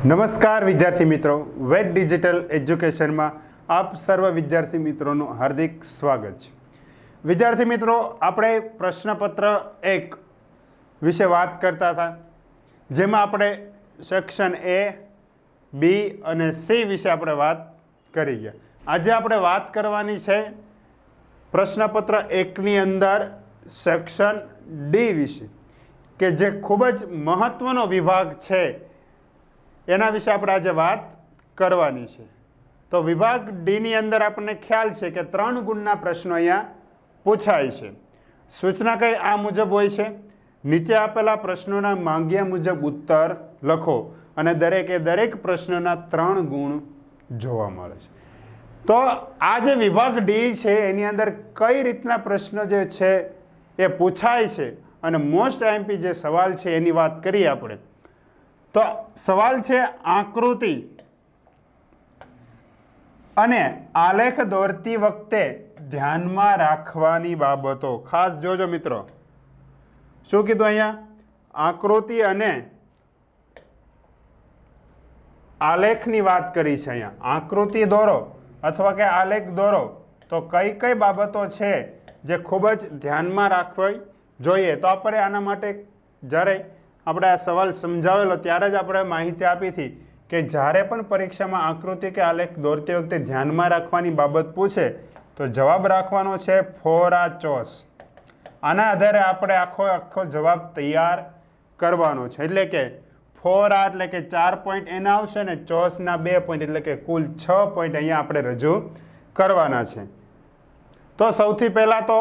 નમસ્કાર વિદ્યાર્થી મિત્રો, વેદ ડિજિટલ એજ્યુકેશનમાં આપ સર્વ વિદ્યાર્થી મિત્રોનું હાર્દિક સ્વાગત છે। વિદ્યાર્થી મિત્રો, આપણે પ્રશ્નપત્ર 1 વિશે વાત કરતા હતા, જેમાં આપણે સેક્શન A, B અને C વિશે આપણે વાત કરી ગયા। આજે આપણે વાત કરવાની છે પ્રશ્નપત્ર 1ની અંદર સેક્શન D વિશે, કે જે ખૂબ જ મહત્વનો વિભાગ છે, એના વિશે આપણે આજે વાત કરવાની છે। તો વિભાગ ડી ની અંદર આપણને ખ્યાલ છે કે 3 ગુણના પ્રશ્નો અહીંયા પૂછાય છે। સૂચના કઈ આ મુજબ હોય છે, નીચે આપેલા પ્રશ્નોના માંગ્યા મુજબ ઉત્તર લખો અને દરેકે દરેક પ્રશ્નના 3 ગુણ જોવા મળે છે। તો આ જે વિભાગ ડી છે એની અંદર કઈ રીતના પ્રશ્નો જે છે એ પૂછાય છે અને મોસ્ટ આઈએમપી જે સવાલ છે એની વાત કરીએ આપણે। તો સવાલ છે, આકૃતિ અને આલેખ દોરતી વખતે ધ્યાનમાં રાખવાની બાબતો। ખાસ જોજો મિત્રો, શું કીધું અહીંયા? આકૃતિ અને આલેખની વાત કરી છે। અહીંયા આકૃતિ દોરો અથવા કે આલેખ દોરો તો કઈ કઈ બાબતો છે જે ખૂબ જ ધ્યાનમાં રાખવી જોઈએ। તો આપણે આના માટે જ્યારે આપણે આ સવાલ સમજાવેલો ત્યારે જ આપણે માહિતી આપી હતી કે જ્યારે પણ પરીક્ષામાં આકૃતિ કે આલેખ દોરતી વખતે ધ્યાનમાં રાખવાની બાબત પૂછે તો જવાબ રાખવાનો છે ફોરાચોસ। આના આધારે આપણે આખો જવાબ તૈયાર કરવાનો છે। એટલે કે ફોરા એટલે કે 4 પોઈન્ટ એના આવશે ને ચોસના 2 પોઈન્ટ એટલે કે કુલ 6 પોઈન્ટ અહીંયા આપણે રજૂ કરવાના છે। તો સૌથી પહેલાં તો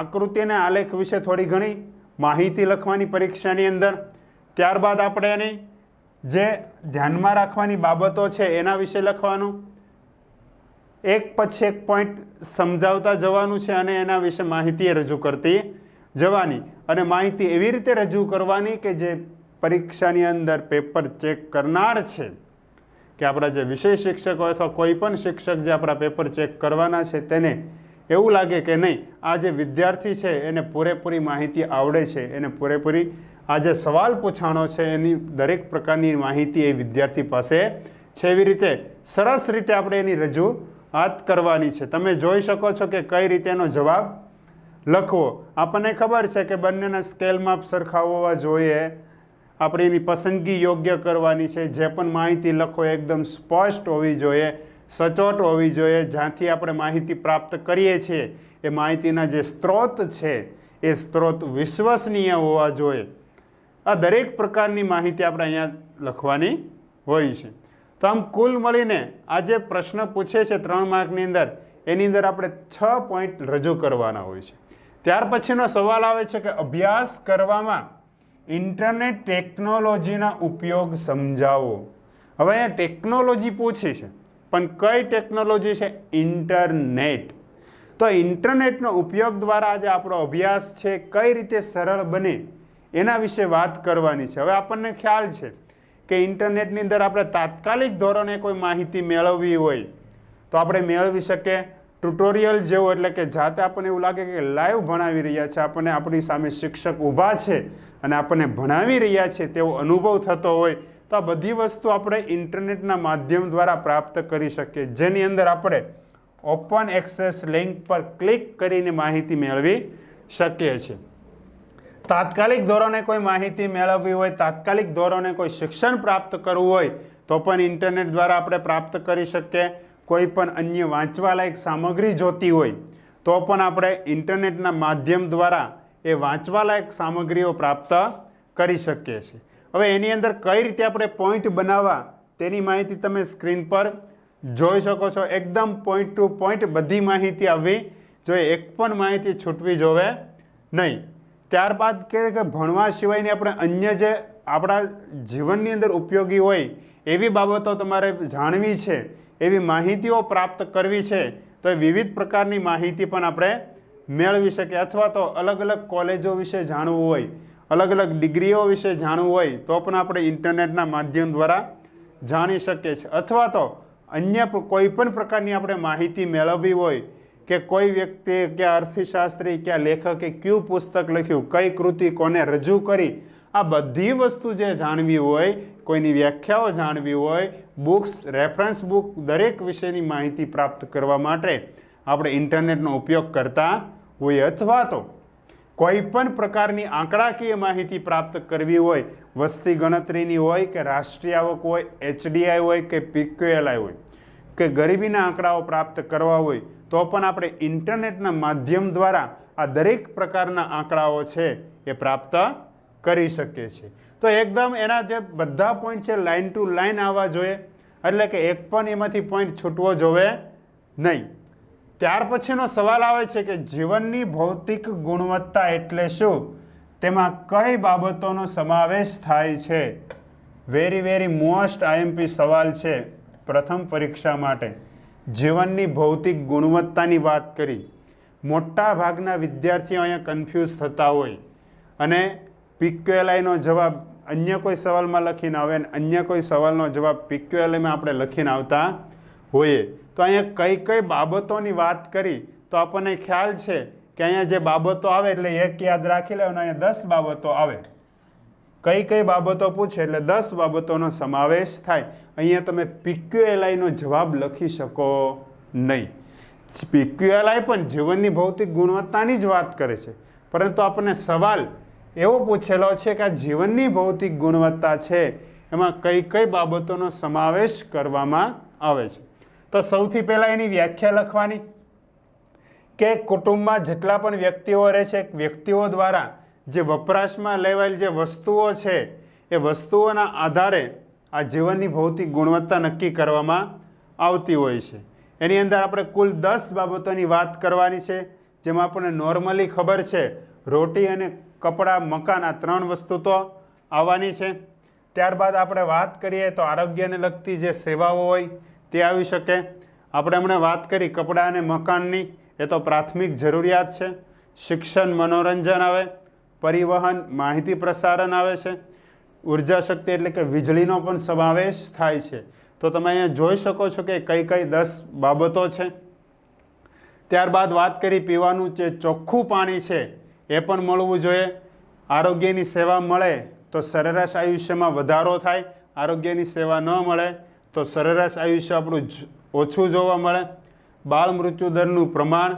આકૃતિ અને આલેખ વિશે થોડી ઘણી માહિતી લખવાની પરીક્ષાની અંદર। ત્યારબાદ આપણે એની જે ધ્યાનમાં રાખવાની બાબતો છે એના વિશે લખવાનું, એક પછી એક પોઈન્ટ સમજાવતા જવાનું છે અને એના વિશે માહિતી રજૂ કરતી જવાની, અને માહિતી એવી રીતે રજૂ કરવાની કે જે પરીક્ષાની અંદર પેપર ચેક કરનાર છે કે આપણા જે વિષય શિક્ષકો અથવા કોઈ પણ શિક્ષક જે આપણા પેપર ચેક કરવાના છે તેને એવું લાગે કે નહીં, આ જે વિદ્યાર્થી છે એને પૂરેપૂરી માહિતી આવડે છે, એને પૂરેપૂરી આ જે સવાલ પૂછાણો છે એની દરેક પ્રકારની માહિતી એ વિદ્યાર્થી પાસે છે, એવી રીતે સરસ રીતે આપણે એની રજૂઆત કરવાની છે। તમે જોઈ શકો છો કે કઈ રીતે એનો જવાબ લખવો। આપણને ખબર છે કે બંનેના સ્કેલ માપ સરખા હોવા જોઈએ, આપણે એની પસંદગી યોગ્ય કરવાની છે, જે પણ માહિતી લખો એકદમ સ્પષ્ટ હોવી જોઈએ, સચોટ હોવી જોઈએ, જ્યાંથી આપણે માહિતી પ્રાપ્ત કરીએ છીએ એ માહિતીના જે સ્ત્રોત છે એ સ્ત્રોત વિશ્વસનીય હોવા જોઈએ। આ દરેક પ્રકારની માહિતી આપણે અહીંયા લખવાની હોય છે। તો આમ કુલ મળીને આ જે પ્રશ્ન પૂછે છે 3 માર્કની અંદર, એની અંદર આપણે 6 પોઈન્ટ રજૂ કરવાના હોય છે। ત્યાર પછીનો સવાલ આવે છે કે અભ્યાસ કરવામાં ઇન્ટરનેટ ટેકનોલોજીના ઉપયોગ સમજાવો। હવે અહીંયા ટેકનોલોજી પૂછી છે, પણ કઈ ટેકનોલોજી છે? ઇન્ટરનેટ। તો ઇન્ટરનેટનો ઉપયોગ દ્વારા આજે આપણો અભ્યાસ છે કઈ રીતે સરળ બને એના વિશે વાત કરવાની છે। હવે આપણને ખ્યાલ છે કે ઇન્ટરનેટની અંદર આપણે તાત્કાલિક ધોરણે કોઈ માહિતી મેળવવી હોય તો આપણે મેળવી શકીએ। ટ્યુટોરિયલ જેવો, એટલે કે જાતે આપણને એવું લાગે કે લાઈવ ભણાવી રહ્યા છે, આપણને આપણી સામે શિક્ષક ઊભા છે અને આપણને ભણાવી રહ્યા છે તેવો અનુભવ થતો હોય તો આ બધી વસ્તુ આપણે ઇન્ટરનેટના માધ્યમ દ્વારા પ્રાપ્ત કરી શકીએ, જેની અંદર આપણે ઓપન એક્સેસ લિંક પર ક્લિક કરીને માહિતી મેળવી શકીએ છીએ। તાત્કાલિક ધોરણે કોઈ માહિતી મેળવવી હોય, તાત્કાલિક ધોરણે કોઈ શિક્ષણ પ્રાપ્ત કરવું હોય તો પણ ઇન્ટરનેટ દ્વારા આપણે પ્રાપ્ત કરી શકીએ। કોઈ પણ અન્ય વાંચવાલાયક સામગ્રી જોતી હોય તો પણ આપણે ઇન્ટરનેટના માધ્યમ દ્વારા એ વાંચવાલાયક સામગ્રીઓ પ્રાપ્ત કરી શકીએ છીએ। હવે એની અંદર કઈ રીતે આપણે પોઈન્ટ બનાવવા તેની માહિતી તમે સ્ક્રીન પર જોઈ શકો છો। એકદમ પોઈન્ટ ટુ પોઈન્ટ બધી માહિતી આવવી જોઈએ, એક પણ માહિતી છૂટવી જોવે નહીં। ત્યારબાદ કે ભણવા સિવાયની આપણે અન્ય જે આપણા જીવનની અંદર ઉપયોગી હોય એવી બાબતો તમારે જાણવી છે, એવી માહિતીઓ પ્રાપ્ત કરવી છે તો એ વિવિધ પ્રકારની માહિતી પણ આપણે મેળવી શકીએ। અથવા તો અલગ અલગ કોલેજો વિશે જાણવું હોય, અલગ અલગ ડિગ્રીઓ વિશે જાણવું હોય તો પણ આપણે ઇન્ટરનેટના માધ્યમ દ્વારા જાણી શકીએ છીએ। અથવા તો અન્ય કોઈ પણ પ્રકારની આપણે માહિતી મેળવવી હોય કે કોઈ વ્યક્તિ કે અર્થશાસ્ત્રી કે લેખકે કયું પુસ્તક લખ્યું, કઈ કૃતિ કોને રજૂ કરી, આ બધી વસ્તુ જે જાણવી હોય, કોઈની વ્યાખ્યાઓ જાણવી હોય, બુક્સ, રેફરન્સ બુક, દરેક વિષયની માહિતી પ્રાપ્ત કરવા માટે આપણે ઇન્ટરનેટનો ઉપયોગ કરતા હોઈએ, અથવા તો કોઈ પણ પ્રકારની આંકડાકીય માહિતી પ્રાપ્ત કરવી હોય, વસ્તી ગણતરીની હોય કે રાષ્ટ્રીય આવક હોય, HDI હોય કે PQLI હોય કે ગરીબીના આંકડાઓ પ્રાપ્ત કરવા હોય, તો પણ આપણે ઇન્ટરનેટના માધ્યમ દ્વારા આ દરેક પ્રકારના આંકડાઓ છે એ પ્રાપ્ત કરી શકીએ છીએ. તો એકદમ એના જે બધા પોઈન્ટ છે લાઇન ટુ લાઇન આવવા જોઈએ, એટલે કે એક પણ એમાંથી પોઈન્ટ છૂટવો જોવે નહીં. ત્યાર પછીનો સવાલ આવે છે કે જીવનની ભૌતિક ગુણવત્તા એટલે શું, તેમાં કઈ બાબતોનો સમાવેશ થાય છે. વેરી મોસ્ટ IMP સવાલ છે પ્રથમ પરીક્ષા માટે. જીવનની ભૌતિક ગુણવત્તાની વાત કરી. મોટા ભાગના વિદ્યાર્થીઓ અહીંયા કન્ફ્યુઝ થતા હોય અને PQLIનો જવાબ અન્ય કોઈ સવાલમાં લખીને આવે અને અન્ય કોઈ સવાલનો જવાબ PQLIમાં આપણે લખીને આવતા હોઈએ. તો અહીંયા કઈ બાબતોની વાત કરી તો આપણને ખ્યાલ છે કે અહીંયા જે બાબતો આવે એટલે એક યાદ રાખી લેવાનું, અહીંયા 10 બાબતો આવે. કઈ બાબતો પૂછે એટલે 10 બાબતોનો સમાવેશ થાય. અહીંયા તમે PQLIનો જવાબ લખી શકો નહીં. PQLI પણ જીવનની ભૌતિક ગુણવત્તાની જ વાત કરે છે, પરંતુ આપણને સવાલ એવો પૂછેલો છે કે આ જીવનની ભૌતિક ગુણવત્તા છે એમાં કઈ બાબતોનો સમાવેશ કરવામાં આવે છે. તો સૌથી પહેલાં એની વ્યાખ્યા લખવાની કે કુટુંબમાં જેટલા પણ વ્યક્તિઓ રહે છે, વ્યક્તિઓ દ્વારા જે વપરાશમાં લેવાયેલ જે વસ્તુઓ છે એ વસ્તુઓના આધારે આ જીવનની ભૌતિક ગુણવત્તા નક્કી કરવામાં આવતી હોય છે. એની અંદર આપણે કુલ 10 બાબતોની વાત કરવાની છે, જેમાં આપણને નોર્મલી ખબર છે રોટી અને કપડાં, મકાન, આ 3 વસ્તુ તો આવવાની છે. ત્યારબાદ આપણે વાત કરીએ તો આરોગ્યને લગતી જે સેવાઓ હોય તે આવી શકે. આપણે હમણાં વાત કરી કપડાં અને મકાનની, એ તો પ્રાથમિક જરૂરિયાત છે. શિક્ષણ, મનોરંજન આવે, પરિવહન, માહિતી પ્રસારણ આવે છે, ઉર્જા શક્તિ એટલે કે વીજળીનો પણ સમાવેશ થાય છે. તો તમે અહીંયા જોઈ શકો છો કે કઈ 10 બાબતો છે. ત્યારબાદ વાત કરી પીવાનું જે ચોખ્ખું પાણી છે એ પણ મળવું જોઈએ. આરોગ્યની સેવા મળે તો સરેરાશ આયુષ્યમાં વધારો થાય, આરોગ્યની સેવા ન મળે તો સરેરાશ આયુષ્ય આપણું ઓછું જોવા મળે. બાળ મૃત્યુદરનું પ્રમાણ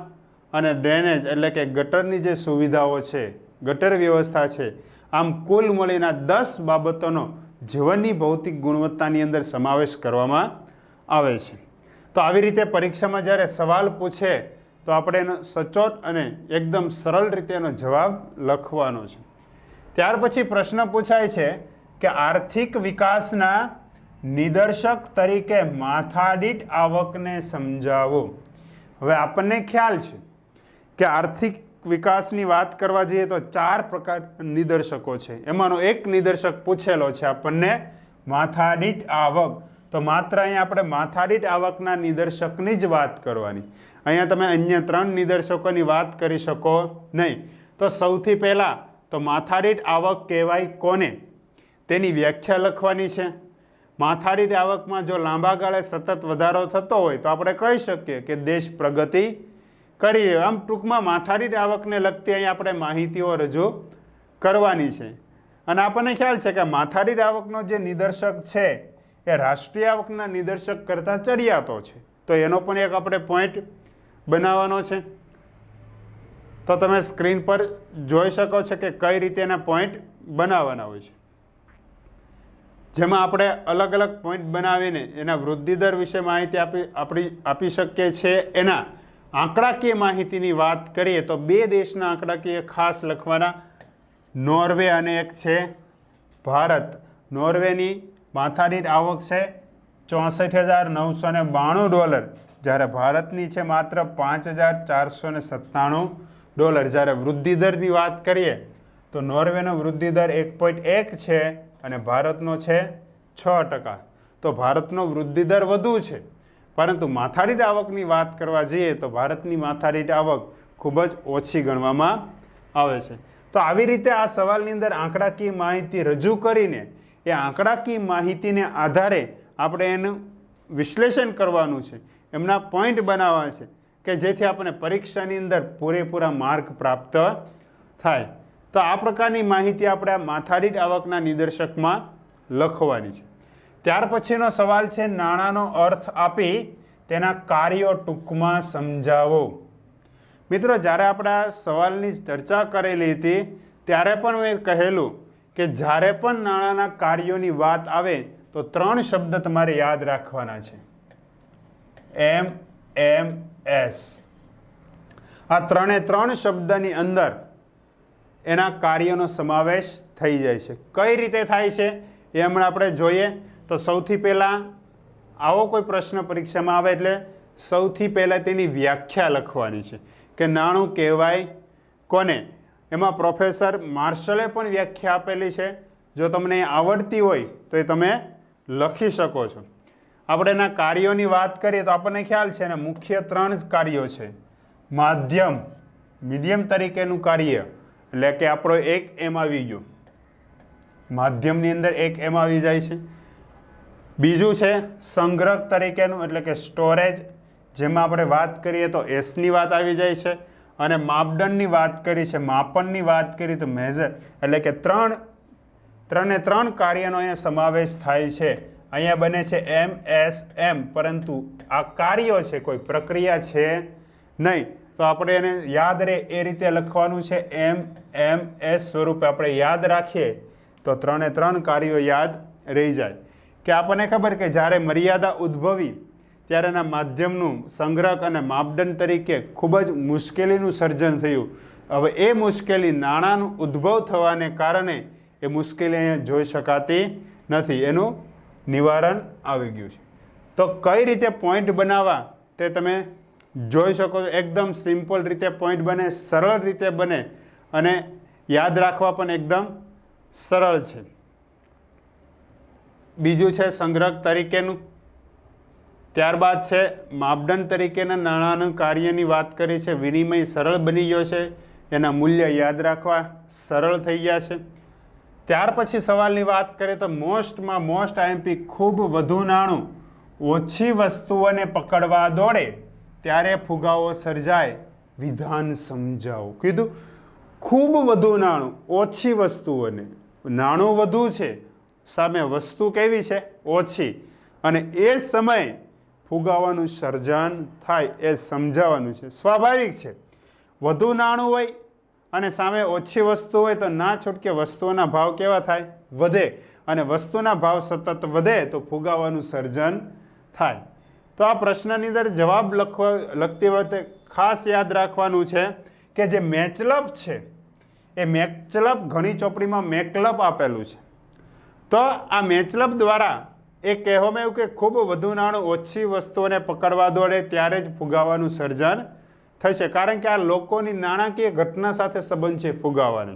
અને ડ્રેનેજ એટલે કે ગટરની જે સુવિધાઓ છે, ગટર વ્યવસ્થા છે, આમ કુલ મળીને 10 બાબતોનો જીવનની ભૌતિક ગુણવત્તાની અંદર સમાવેશ કરવામાં આવે છે. તો આવી રીતે પરીક્ષામાં જ્યારે સવાલ પૂછે તો આપણે એનો સચોટ અને એકદમ સરળ રીતે એનો જવાબ લખવાનો છે. ત્યાર પછી પ્રશ્ન પૂછાય છે કે આર્થિક વિકાસના નિદર્શક તરીકે માથાદીઠ આવકને સમજાવો. હવે આપણને ખ્યાલ છે કે આર્થિક વિકાસની વાત કરવા જઈએ તો 4 પ્રકાર નિદર્શકો છે. એમાંનો એક નિદર્શક પૂછેલો છે આપણને માથાદીઠ આવક. તો માત્ર અહીંયા આપણે માથાદીઠ આવકના નિદર્શકની જ વાત કરવાની. અહીંયા તમે અન્ય 3 નિદર્શકોની વાત કરી શકો નહીં. તો સૌથી પહેલાં તો માથાદીઠ આવક કહેવાય કોને, તેની વ્યાખ્યા લખવાની છે. માથાદીઠ આવકમાં જો લાંબા ગાળે સતત વધારો થતો હોય તો આપણે કહી શકીએ કે દેશ પ્રગતિ કરી. આમ ટૂંકમાં માથાદીઠ આવકને લગતી અહીં આપણે માહિતીઓ રજૂ કરવાની છે. અને આપણને ખ્યાલ છે કે માથાદીઠ આવકનો જે નિદર્શક છે એ રાષ્ટ્રીય આવકના નિદર્શક કરતાં ચડિયાતો છે. તો એનો પણ એક આપણે પોઈન્ટ બનાવવાનો છે. તો તમે સ્ક્રીન પર જોઈ શકો છો કે કઈ રીતે એના પોઈન્ટ બનાવવાના હોય છે, જેમાં આપણે અલગ અલગ પોઈન્ટ બનાવીને એના વૃદ્ધિદર વિશે માહિતી આપી શકીએ છીએ. એના આંકડાકીય માહિતીની વાત કરીએ તો 2 દેશના આંકડાકીય ખાસ લખવાના, નોર્વે અને એક છે ભારત. નોર્વેની માથાદીઠ આવક છે $64,992, જ્યારે ભારતની છે માત્ર $5,497. જ્યારે વૃદ્ધિદરની વાત કરીએ તો નોર્વેનો વૃદ્ધિદર 1.1 છે અને ભારતનો છે 6%. તો ભારતનો વૃદ્ધિદર વધુ છે, પરંતુ માથાદીઠ આવકની વાત કરવા જઈએ તો ભારતની માથાદીઠ આવક ખૂબ જ ઓછી ગણવામાં આવે છે. તો આવી રીતે આ સવાલની અંદર આંકડાકીય માહિતી રજૂ કરીને એ આંકડાકીય માહિતીને આધારે આપણે એનું વિશ્લેષણ કરવાનું છે, એમના પોઈન્ટ બનાવવા છે કે જેથી આપણે પરીક્ષાની અંદર પૂરેપૂરા માર્ક પ્રાપ્ત થાય. તો આ પ્રકારની માહિતી આપણે માથાદીઠ આવકના નિદર્શકમાં લખવાની છે. ત્યાર પછીનો સવાલ છે નાણાંનો અર્થ આપી તેના કાર્યો ટૂંકમાં સમજાવો. મિત્રો, જ્યારે આપણે આ સવાલની ચર્ચા કરેલી હતી ત્યારે પણ મેં કહેલું કે જ્યારે પણ નાણાંના કાર્યોની વાત આવે તો 3 શબ્દ તમારે યાદ રાખવાના છે. MS. આ 3 શબ્દની અંદર એના કાર્યનો સમાવેશ થઈ જાય છે. કઈ રીતે થાય છે એ હમણાં આપણે જોઈએ. તો સૌથી પહેલાં આવો કોઈ પ્રશ્ન પરીક્ષામાં આવે એટલે સૌથી પહેલાં તેની વ્યાખ્યા લખવાની છે કે નાણું કહેવાય કોને. એમાં પ્રોફેસર માર્શલે પણ વ્યાખ્યા આપેલી છે. જો તમને આવડતી હોય તો એ તમે લખી શકો છો. આપણે એના કાર્યોની વાત કરીએ તો આપણને ખ્યાલ છે ને મુખ્ય 3 જ કાર્યો છે. માધ્યમ, મીડિયમ તરીકેનું કાર્ય એટલે કે આપણો એક એમ આવી ગયો, માધ્યમની અંદર એક એમ આવી જાય છે. બીજું છે સંગ્રહ તરીકેનું એટલે કે સ્ટોરેજ, જેમાં આપણે વાત કરીએ તો એસની વાત આવી જાય છે. અને માપદંડની વાત કરી છે, માપનની વાત કરી તો મેજર, એટલે કે 3 કાર્યનો અહીંયા સમાવેશ થાય છે. અહીંયા બને છે MSM, પરંતુ આ કાર્યો છે, કોઈ પ્રક્રિયા છે નહીં. તો આપણે એને યાદ રહે એ રીતે લખવાનું છે. MS સ્વરૂપે આપણે યાદ રાખીએ તો 3 કાર્યો યાદ રહી જાય. કે આપણને ખબર કે જ્યારે મર્યાદા ઉદ્ભવી ત્યારે એના માધ્યમનું સંગ્રહ અને માપદંડ તરીકે ખૂબ જ મુશ્કેલીનું સર્જન થયું. હવે એ મુશ્કેલી નાણાંનું ઉદ્ભવ થવાને કારણે એ મુશ્કેલી અહીંયા જોઈ શકાતી નથી, એનું નિવારણ આવી ગયું છે. તો કઈ રીતે પોઈન્ટ બનાવવા તે તમે જોઈ શકો છો. એકદમ સિમ્પલ રીતે પોઈન્ટ બને, સરળ રીતે બને અને યાદ રાખવા પણ એકદમ સરળ છે. બીજું છે સંગ્રહ તરીકેનું. ત્યારબાદ છે માપદંડ તરીકેના નાણાંના કાર્યની વાત કરી છે. વિનિમય સરળ બની ગયો છે, એના મૂલ્ય યાદ રાખવા સરળ થઈ ગયા છે. ત્યાર પછી સવાલની વાત કરીએ તો મોસ્ટમાં મોસ્ટ આઈએમપી, ખૂબ વધુ નાણું ઓછી વસ્તુઓને પકડવા દોડે ત્યારે ફુગાવો સર્જાય, વિધાન સમજાવો. કીધું ખૂબ વધુ નાણું ઓછી વસ્તુઓને, નાણું વધુ છે સામે વસ્તુ કેવી છે ઓછી, અને એ સમયે ફુગાવાનું સર્જન થાય એ સમજાવવાનું છે. સ્વાભાવિક છે, વધુ નાણું હોય અને સામે ઓછી વસ્તુ હોય તો ના છૂટકે વસ્તુઓના ભાવ કેવા થાય, વધે, અને વસ્તુના ભાવ સતત વધે તો ફુગાવાનું સર્જન થાય. તો આ પ્રશ્નની અંદર જવાબ લખતી વખતે ખાસ યાદ રાખવાનું છે કે જે મેચલપ છે એ મેચલપ ઘણી ચોપડીમાં મેકલપ આપેલું છે. તો આ મેચલપ દ્વારા એ કહેવામાં આવ્યું કે ખૂબ વધુ નાણું ઓછી વસ્તુઓને પકડવા દોડે ત્યારે જ ફુગાવાનું સર્જન થશે. કારણ કે આ લોકોની નાણાકીય ઘટના સાથે સંબંધ છે ફુગાવાનો,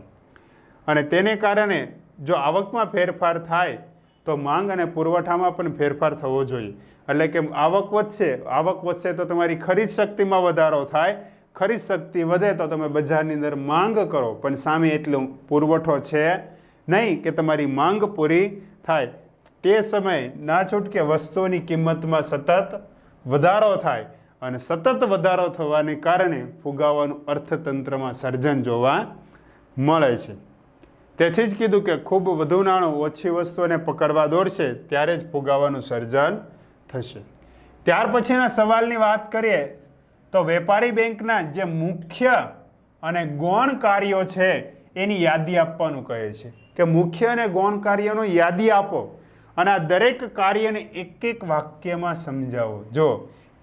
અને તેને કારણે જો આવકમાં ફેરફાર થાય તો માંગ અને પુરવઠામાં પણ ફેરફાર થવો જોઈએ. એટલે કે આવક વધશે તો તમારી ખરીદ શક્તિમાં વધારો થાય, ખરીદ શક્તિ વધે તો તમે બજારની અંદર માંગ કરો, પણ સામે એટલો પુરવઠો છે નહીં કે તમારી માંગ પૂરી થાય. તે સમયે ના છૂટકે વસ્તુઓની કિંમતમાં સતત વધારો થાય, અને સતત વધારો થવાને કારણે ફુગાવાનું અર્થતંત્રમાં સર્જન જોવા મળે છે. તેથી જ કીધું કે ખૂબ વધુ નાણું ઓછી વસ્તુઓને પકડવા દોડશે ત્યારે જ ફુગાવાનું સર્જન થશે. ત્યાર પછીના સવાલની વાત કરીએ તો વેપારી બેંકના જે મુખ્ય અને ગૌણ કાર્યો છે એની યાદી આપવાનું કહે છે કે મુખ્ય અને ગૌણ કાર્યોની યાદી આપો અને આ દરેક કાર્યને એક એક વાક્યમાં સમજાવો. જો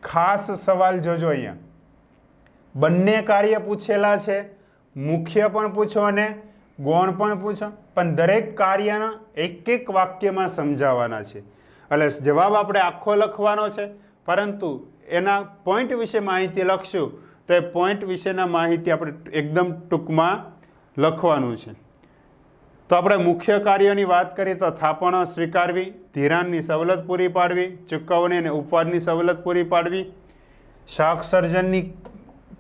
ખાસ સવાલ જોજો, અહીંયા બંને કાર્ય પૂછેલા છે, મુખ્ય પણ પૂછો અને ગૌણ પણ પૂછો, પણ દરેક કાર્યના એક એક વાક્યમાં સમજાવવાના છે. એટલે જવાબ આપણે આખો લખવાનો છે, પરંતુ એના પોઈન્ટ વિશે માહિતી લખશું તો એ પોઈન્ટ વિશેના માહિતી આપણે એકદમ ટૂંકમાં લખવાનું છે. તો આપણે મુખ્ય કાર્યોની વાત કરીએ તો થાપણો સ્વીકારવી, ધિરાણની સવલત પૂરી પાડવી, ચૂકવણી અને ઉપવાદની સવલત પૂરી પાડવી, શાખ સર્જનની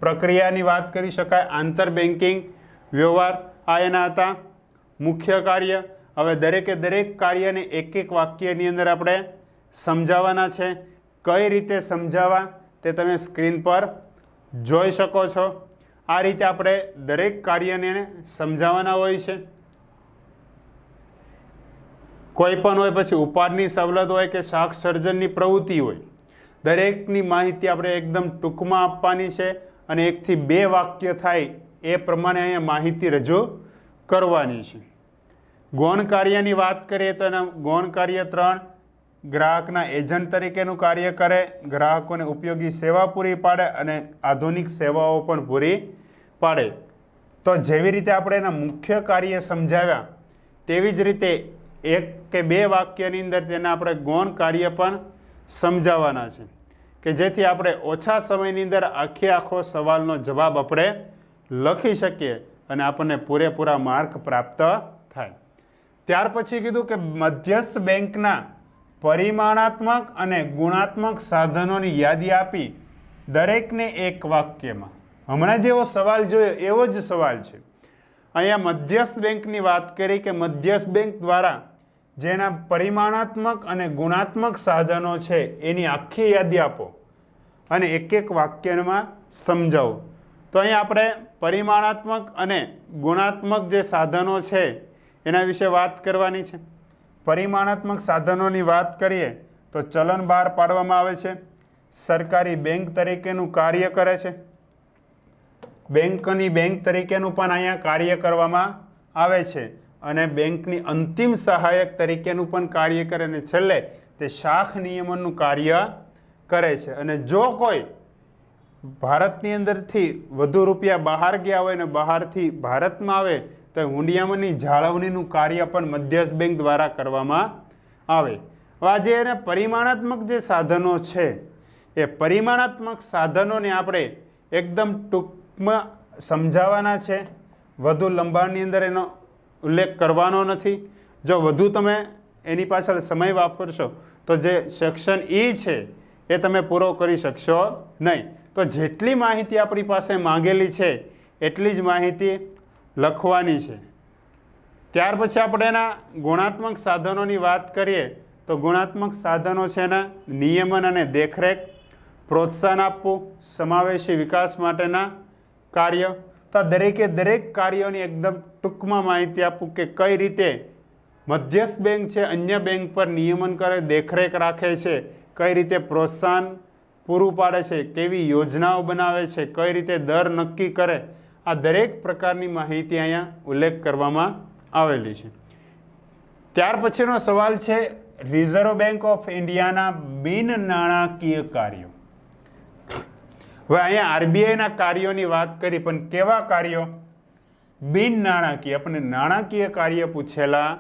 પ્રક્રિયાની વાત કરી શકાય, આંતર બેન્કિંગ વ્યવહાર, આ એના હતા મુખ્ય કાર્ય. હવે દરેક કાર્યને એક એક વાક્યની અંદર આપણે સમજાવવાના છે. કઈ રીતે સમજાવવા તે તમે સ્ક્રીન પર જોઈ શકો છો. આ રીતે આપણે દરેક કાર્યને સમજાવવાના હોય છે. કોઈ પણ હોય, પછી ઉપાડની સવલત હોય કે શાક સર્જનની પ્રવૃત્તિ હોય, દરેકની માહિતી આપણે એકદમ ટૂંકમાં આપવાની છે અને 1 થી 2 વાક્ય થાય એ પ્રમાણે અહીંયા માહિતી રજૂ કરવાની છે. ગૌણ કાર્યની વાત કરીએ તો એના ગૌણ કાર્ય 3, ગ્રાહકના એજન્ટ તરીકેનું કાર્ય કરે, ગ્રાહકોને ઉપયોગી સેવા પૂરી પાડે અને આધુનિક સેવાઓ પણ પૂરી પાડે. તો જેવી રીતે આપણે એના મુખ્ય કાર્ય સમજાવ્યા તેવી જ રીતે 1 કે 2 વાક્યની અંદર તેના આપણે ગૌણ કાર્ય પણ સમજાવવાના છે કે જેથી આપણે ઓછા સમયની અંદર આખો સવાલનો જવાબ આપણે લખી શકીએ અને આપણને પૂરેપૂરા માર્ક પ્રાપ્ત થાય. ત્યાર પછી કીધું કે મધ્યસ્થ બેંકના પરિમાણાત્મક અને ગુણાત્મક સાધનોની યાદી આપી દરેકને એક વાક્યમાં. હમણાં જેવો સવાલ જોયો એવો જ સવાલ છે. અહીંયા મધ્યસ્થ બેંકની વાત કરી કે મધ્યસ્થ બેંક દ્વારા જેના પરિમાણાત્મક અને ગુણાત્મક સાધનો છે એની આખી યાદી આપો અને એક વાક્યમાં સમજાવો. તો અહીંયા આપણે પરિમાણાત્મક અને ગુણાત્મક જે સાધનો છે એના વિશે વાત કરવાની છે. પરિમાણાત્મક સાધનોની વાત કરીએ તો ચલણ બહાર પાડવામાં આવે છે, સરકારી બેંક તરીકેનું કાર્ય કરે છે, બેંકની બેંક તરીકેનું પણ અહીંયા કાર્ય કરવામાં આવે છે અને બેંકની અંતિમ સહાયક તરીકેનું પણ કાર્ય કરે અને છેલ્લે તે શાખ નિયમનનું કાર્ય કરે છે. અને જો કોઈ ભારતની અંદરથી વધુ રૂપિયા બહાર ગયા હોય ને બહારથી ભારતમાં આવે તો હુંડિયામણની જાળવણીનું કાર્ય પણ મધ્યસ્થ બેંક દ્વારા કરવામાં આવે. આ જે એને પરિમાણાત્મક જે સાધનો છે એ પરિમાણાત્મક સાધનોને આપણે એકદમ ટૂંકમાં સમજાવવાના છે. વધુ લંબાણની અંદર એનો ઉલ્લેખ કરવાનો નથી. જો વધુ તમે એની પાછળ સમય વાપરશો તો જે સેક્શન E છે એ તમે પૂરો કરી શકશો નહીં. તો જેટલી માહિતી આપણી પાસે માંગેલી છે એટલી જ માહિતી લખવાની છે. ત્યાર પછી આપણે એના ગુણાત્મક સાધનોની વાત કરીએ તો ગુણાત્મક સાધનો છે એના નિયમન અને દેખરેખ, પ્રોત્સાહન આપવું, સમાવેશી વિકાસ માટેના કાર્ય. તો દરેક કાર્યોની એકદમ ટૂંકમાં માહિતી આપવું કે કઈ રીતે મધ્યસ્થ બેંક છે અન્ય બેંક પર નિયમન કરે, દેખરેખ રાખે છે, કઈ રીતે પ્રોત્સાહન પૂરું પાડે છે, કેવી યોજનાઓ બનાવે છે, કઈ રીતે દર નક્કી કરે. આ દરેક પ્રકારની માહિતી અહીંયા ઉલ્લેખ કરવામાં આવેલી છે. ત્યાર પછીનો સવાલ છે રિઝર્વ બેંક ઓફ ઇન્ડિયાના બિન નાણાકીય કાર્યો. હવે અહીંયા આરબીઆઈના કાર્યોની વાત કરી, પણ કેવા કાર્યો? બિન નાણાકીય. આપણને નાણાકીય કાર્ય પૂછેલા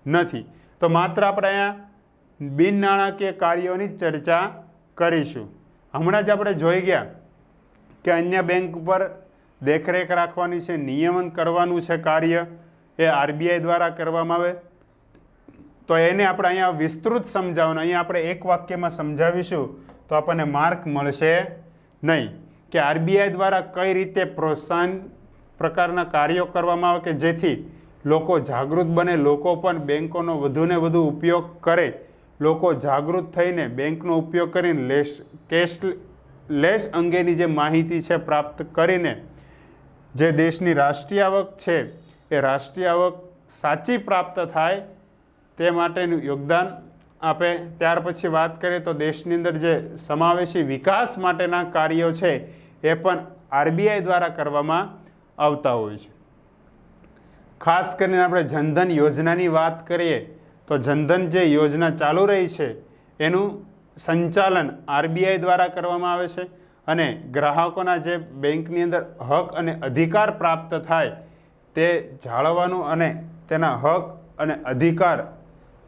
નથી. તો માત્ર આપણે અહીંયા બિન નાણાકીય કાર્યોની ચર્ચા કરીશું. હમણાં જ આપણે જોઈ ગયા કે અન્ય બેંક ઉપર દેખરેખ રાખવાની છે, નિયમન કરવાનું છે કાર્ય એ આરબીઆઈ દ્વારા કરવામાં આવે. તો એને આપણે અહીંયા વિસ્તૃત સમજાવવાનું. અહીંયા આપણે એક વાક્યમાં સમજાવીશું તો આપણને માર્ક મળશે નહીં કે આરબીઆઈ દ્વારા કઈ રીતે પ્રોત્સાહન પ્રકારના કાર્યો કરવામાં આવે કે જેથી લોકો જાગૃત બને, લોકો પણ બેંકોનો વધુને વધુ ઉપયોગ કરે, લોકો જાગૃત થઈને બેંકનો ઉપયોગ કરીને કેશલેસ અંગેની જે માહિતી છે પ્રાપ્ત કરીને જે દેશની રાષ્ટ્રીય આવક છે એ રાષ્ટ્રીય આવક સાચી પ્રાપ્ત થાય તે માટેનું યોગદાન આપે. ત્યાર પછી વાત કરીએ તો દેશની અંદર જે સમાવેશી વિકાસ માટેના કાર્યો છે એ પણ આરબીઆઈ દ્વારા કરવામાં આવતા હોય છે. ખાસ કરીને આપણે જનધન યોજનાની વાત કરીએ તો જનધન જે યોજના ચાલુ રહી છે એનું સંચાલન આરબીઆઈ દ્વારા કરવામાં આવે છે અને ગ્રાહકોના જે બેંકની અંદર હક અને અધિકાર પ્રાપ્ત થાય તે જાળવવાનું અને તેના હક અને અધિકાર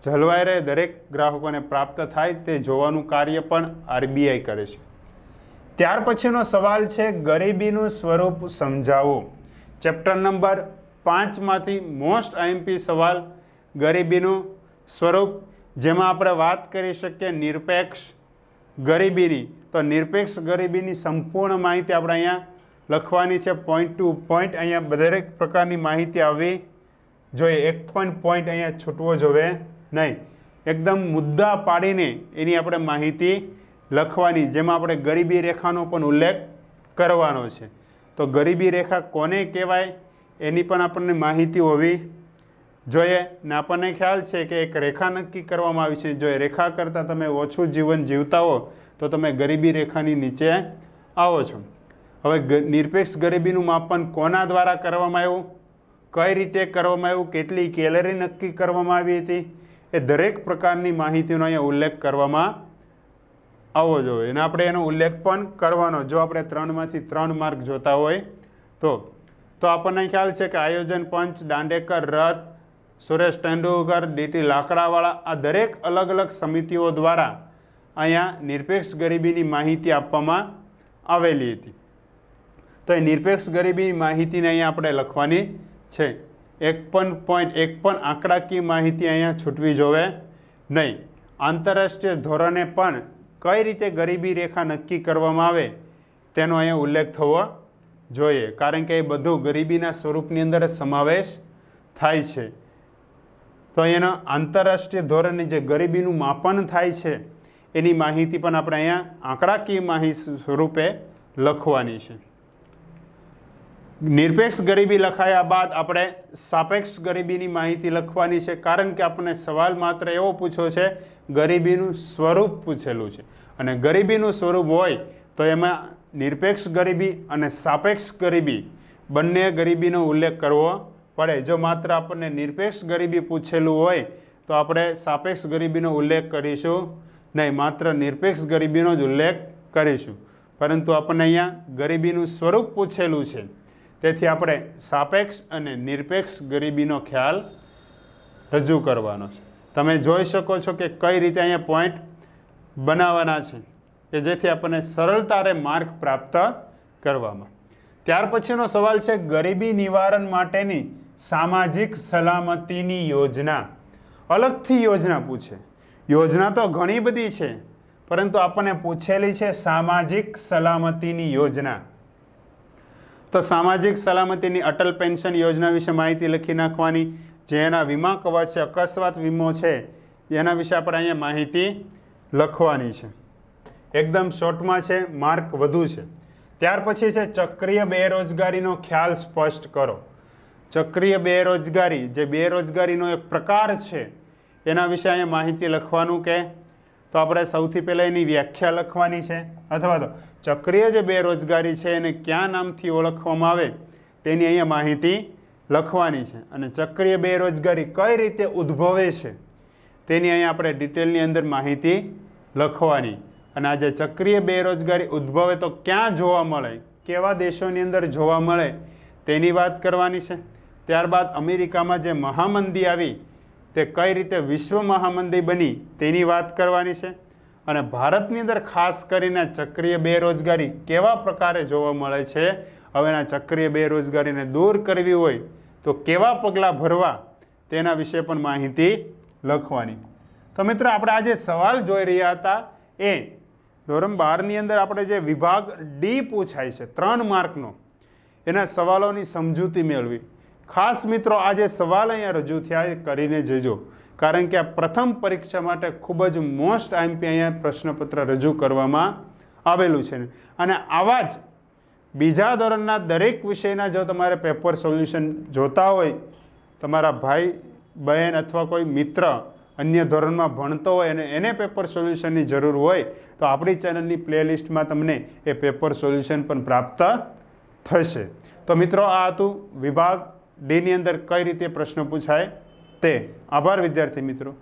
જળવાઈ રહે, દરેક ગ્રાહકોને પ્રાપ્ત થાય તે જોવાનું કાર્ય પણ આરબીઆઈ કરે છે. ત્યાર પછીનો સવાલ છે ગરીબીનું સ્વરૂપ સમજાવો. ચેપ્ટર નંબર 5માંથી મોસ્ટ આઈએમપી સવાલ ગરીબીનું સ્વરૂપ, જેમાં આપણે વાત કરી શકીએ નિરપેક્ષ ગરીબીની. તો નિરપેક્ષ ગરીબીની સંપૂર્ણ માહિતી આપણે અહીંયા લખવાની છે, પોઈન્ટ ટુ પોઈન્ટ. અહીંયા દરેક પ્રકારની માહિતી આવવી જોઈએ, એક પણ પોઈન્ટ અહીંયા છૂટવો જોઈએ નહીં. એકદમ મુદ્દા પાડીને એની આપણે માહિતી લખવાની, જેમાં આપણે ગરીબી રેખાનો પણ ઉલ્લેખ કરવાનો છે. તો ગરીબી રેખા કોને કહેવાય એની પણ આપણને માહિતી હોવી જોઈએ. ને આપણને ખ્યાલ છે કે એક રેખા નક્કી કરવામાં આવી છે. જો એ રેખા કરતાં તમે ઓછું જીવન જીવતા હો તો તમે ગરીબી રેખાની નીચે આવો છો. હવે નિરપેક્ષ ગરીબીનું માપન કોના દ્વારા કરવામાં આવ્યું, કઈ રીતે કરવામાં આવ્યું, કેટલી કેલરી નક્કી કરવામાં આવી હતી, એ દરેક પ્રકારની માહિતીનો અહીંયા ઉલ્લેખ કરવામાં આવવો જોઈએ. અને આપણે એનો ઉલ્લેખ પણ કરવાનો. જો આપણે 3માંથી 3 માર્ક જોતા હોય તો આપણને ખ્યાલ છે કે આયોજન પંચ, દાંડેકર, રથ, સુરેશ તેંડુલકર, ડીટી લાકડાવાળા, આ દરેક અલગ અલગ સમિતિઓ દ્વારા અહીંયા નિરપેક્ષ ગરીબીની માહિતી આપવામાં આવેલી હતી. તો એ નિરપેક્ષ ગરીબીની માહિતીને અહીંયા આપણે લખવાની છે. એક પણ આંકડાકીય માહિતી અહીંયા છૂટવી જોવે નહીં. આંતરરાષ્ટ્રીય ધોરણે પણ કઈ રીતે ગરીબી રેખા નક્કી કરવામાં આવે તેનો અહીંયા ઉલ્લેખ થવો જોઈએ, કારણ કે એ બધું ગરીબીના સ્વરૂપની અંદર જ સમાવેશ થાય છે. તો અહીંયાનો આંતરરાષ્ટ્રીય ધોરણે જે ગરીબીનું માપન થાય છે એની માહિતી પણ આપણે અહીંયા આંકડાકીય માહિતી સ્વરૂપે લખવાની છે. નિરપેક્ષ ગરીબી લખાયા બાદ આપણે સાપેક્ષ ગરીબીની માહિતી લખવાની છે, કારણ કે આપણને સવાલ માત્ર એવો પૂછ્યો છે, ગરીબીનું સ્વરૂપ પૂછેલું છે. અને ગરીબીનું સ્વરૂપ હોય તો એમાં નિરપેક્ષ ગરીબી અને સાપેક્ષ ગરીબી બંને ગરીબીનો ઉલ્લેખ કરવો પડે. જો માત્ર આપણને નિરપેક્ષ ગરીબી પૂછેલું હોય તો આપણે સાપેક્ષ ગરીબીનો ઉલ્લેખ કરીશું નહીં, માત્ર નિરપેક્ષ ગરીબીનો જ ઉલ્લેખ કરીશું. પરંતુ આપણને અહીંયા ગરીબીનું સ્વરૂપ પૂછેલું છે, તેથી આપણે સાપેક્ષ અને નિરપેક્ષ ગરીબીનો ખ્યાલ રજૂ કરવાનો છે. તમે જોઈ શકો છો કે કઈ રીતે અહીંયા પોઈન્ટ બનાવવાના છે કે જેથી આપણને સરળતારે માર્ક પ્રાપ્ત કરવામાં. ત્યાર પછીનો સવાલ છે ગરીબી નિવારણ માટેની સામાજિક સલામતીની યોજના. અલગથી યોજના પૂછે. યોજના તો ઘણી બધી છે, પરંતુ આપણને પૂછેલી છે સામાજિક સલામતીની યોજના. તો સામાજિક સલામતીની અટલ પેન્શન યોજના વિશે માહિતી લખી નાખવાની. જે એના વીમા કવચ છે, અકસ્માત વીમો છે, એના વિશે આપણે અહીંયા માહિતી લખવાની છે. એકદમ શોર્ટમાં છે, માર્ક વધુ છે. ત્યાર પછી છે ચક્રીય બેરોજગારીનો ખ્યાલ સ્પષ્ટ કરો. ચક્રીય બેરોજગારી જે બેરોજગારીનો એક પ્રકાર છે એના વિશે અહીંયા માહિતી લખવાનું કે તો આપણે સૌથી પહેલાં એની વ્યાખ્યા લખવાની છે, અથવા તો ચક્રીય જે બેરોજગારી છે એને કયા નામથી ઓળખવામાં આવે તેની અહીંયા માહિતી લખવાની છે. અને ચક્રીય બેરોજગારી કઈ રીતે ઉદ્ભવે છે તેની અહીંયા આપણે ડિટેલની અંદર માહિતી લખવાની. અને આ જે ચક્રીય બેરોજગારી ઉદ્ભવે તો ક્યાં જોવા મળે, કેવા દેશોની અંદર જોવા મળે તેની વાત કરવાની છે. ત્યારબાદ અમેરિકામાં જે મહામંદી આવી તે કઈ રીતે વિશ્વ મહામંદી બની તેની વાત કરવાની છે. અને ભારતની અંદર ખાસ કરીને ચક્રીય બેરોજગારી કેવા પ્રકારે જોવા મળે છે, હવેના ચક્રીય બેરોજગારીને દૂર કરવી હોય તો કેવા પગલાં ભરવા તેના વિશે પણ માહિતી લખવાની. તો મિત્રો આપણે આજે સવાલ જોઈ રહ્યા હતા એ ધોરણ 12ની અંદર આપણે જે વિભાગ ડી પૂછાય છે 3 માર્કનો, એના સવાલોની સમજૂતી મેળવી. ખાસ મિત્રો આ જે સવાલ અહીંયા રજૂ થયા એ કરીને જજો, કારણ કે આ પ્રથમ પરીક્ષા માટે ખૂબ જ મોસ્ટ આઈએમપી અહીંયા પ્રશ્નપત્ર રજૂ કરવામાં આવેલું છે. અને આવા જ બીજા ધોરણના દરેક વિષયના જો તમારે પેપર સોલ્યુશન જોતા હોય, તમારા ભાઈ બહેન અથવા કોઈ મિત્ર અન્ય ધોરણમાં ભણતો હોય અને એને પેપર સોલ્યુશનની જરૂર હોય તો આપણી ચેનલની પ્લેલિસ્ટમાં તમને એ પેપર સોલ્યુશન પણ પ્રાપ્ત થશે. તો મિત્રો આ હતું વિભાગ ડીની અંદર કઈ રીતે પ્રશ્નો પૂછાય તે. આભાર વિદ્યાર્થી મિત્રો.